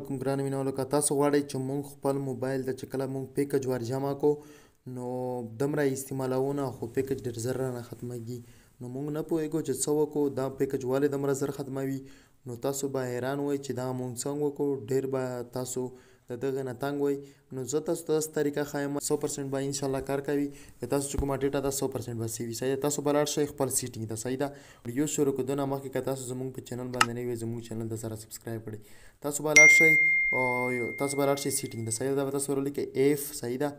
کوم ګران مینوالو که تاسو غواړئ چې مونږ خپل موبایل ته چې کله مونږ پیکج ور جمع کو نو دومره استعمالونه خو پیکج ډېر زر رانه ختمیږي نو مونږ نه پوهیږو چې څه وکړو دا پیکج ولې دومره زر ختموي نو تاسو به حیران وئ چې دا مونږ څنګه وکړو ډېر به تاسو د دغه نه تنګ وئ نو زه تاسو ته داسې طریقه ښایم 100% به انشاءالله کار کوي که تاسو چې کومه ډیټا ده 100% به سیوي صحیح ده تاسو به لاړ شئ خپل سیټینګ ته صحیح ده ویډیو شروع کېدو نه مخکې که تاسو زموږ په چینل باندې نه وئ زموږ چینل ته سره سبسکرایب کړئ تاسو به لاړ شئ او تاسو به لاړ شئ سیټینګ ته صحیح ده دا به تاسو ولیکئ ایف صحیح ده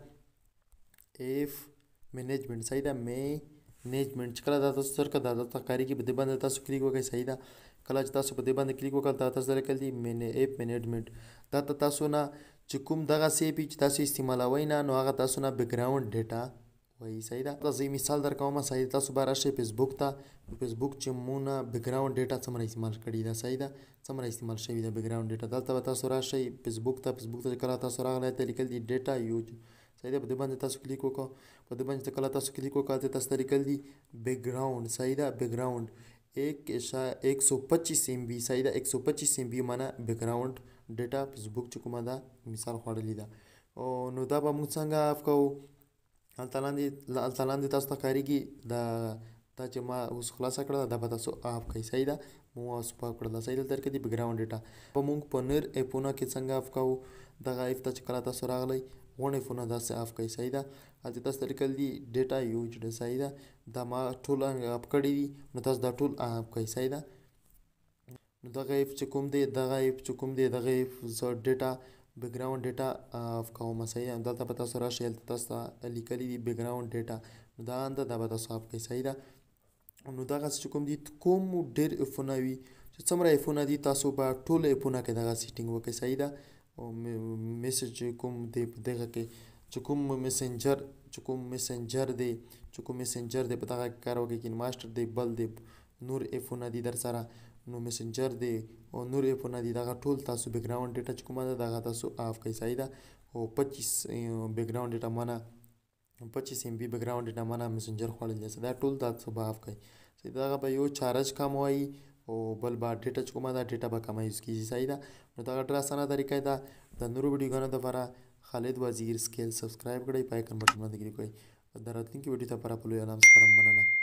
ایف مینجمنټ صحیح ده مینجمنټ چې کله دا تاسو سر کړه دا دلته ښکارېږي په دې باندې تاسو کلیک وکړئ صحیح ده کله چې تاسو په دې باندې کلیک وکړل دا تاسو ته لیکل دي ایپ مینجمنټ دا ته تاسو نه چې کوم دغسې ایپ چې تاسو استعمالوئ نه نو هغه تاسو نه بیکګراونډ ډیټا وایي صحیح ده زه یې مثال درکوم صحیح تاسو به راشئ فیسبوک ته فیسبوک چې مونږ نه بیکګراونډ ډیټا څومره استعمال کړې ده صحیح ده څومره استعمال شوې ده بیکګراونډ ډیټا دلته به تاسو راشئ فیسبوک ته چې کله تاسو راغلی ته لیکل دي ډیټا یوز صحیح ده په دې باندې تاسو کلیک وکړو په دې باندې کله تاسو کلیک وکړو ته تاسو ته لیکل دي بیکګراونډ صحیح ده بیکګراونډ 125 MB صحیح ده 125 MB معنا بیکګراونډ ډیټا فیسبوک چې کومه ده مثال خوړلې ده او نو دا به موږ څنګه اف کوو هلته لاندې تاسو ته ښکارېږي دا چې ما اوس خلاصه کړه دا به تاسو اف کوئ صحیح ده مو اوس پاک کړله صحیح دلته کې دي بیکګراونډ ډیټا په موږ په نور ایپونه کې څنګه اف کوو دغه ایپ ته چې کله تاسو راغلی غوڼ ایپونه داسې اف کوئ صحیح ده هلته تاسو ته لیکل دي ډیټا یوزډ صحیح ده دا ما ټول اف کړي دي نو تاسو دا ټول اف کوئ صحیح ده نو دغه ایپ چې کوم دی دغه ایپ زه ډیټا بیکګراونډ ډیټا اف کوم صحیح ده دلته به تاسو راشئ هلته تاسو ته لیکلي دي بیکګراونډ ډیټا نو دا دا به تاسو اف کوئ صحیح ده نو دغسې چې کوم دي کوم ډېر ایپونه وي چې څومره ایپونه دي تاسو به ټول ایپونه کې دغه سیټینګ وکړئ صحیح ده او میسج چې کوم دی په دغه کې چې کوم میسنجر دی په دغه کې کار وکړئ کین ماسټر دی بل دی نور ایپونه دي در سره نو میسنجر دی او نور ایپونه دي دغه ټول تاسو بیکګراونډ ډیټا چې کومه ده دغه تاسو اف کوئ صحیح ده او 25 بیکګراونډ ډیټا معنا 25 MB بیکګراونډ ډیټا معنا میسنجر خوړل دی دا ټول تاسو به اف کوئ صحیح دغه به یو چارج کم وایي او بل به ډیټا چې کومه ده ډیټا به کمه یوز کېږي صحیح ده نو دغه ډېره اسانه طریقه ده د نورو ویډیوګانو دپاره خالد وزیر سکیل سبسکرایب کړئ په آیکن بټن باندې کلیک کړئ د راتلونکي ویډیو دپاره په لوی اعلان سپارم مننه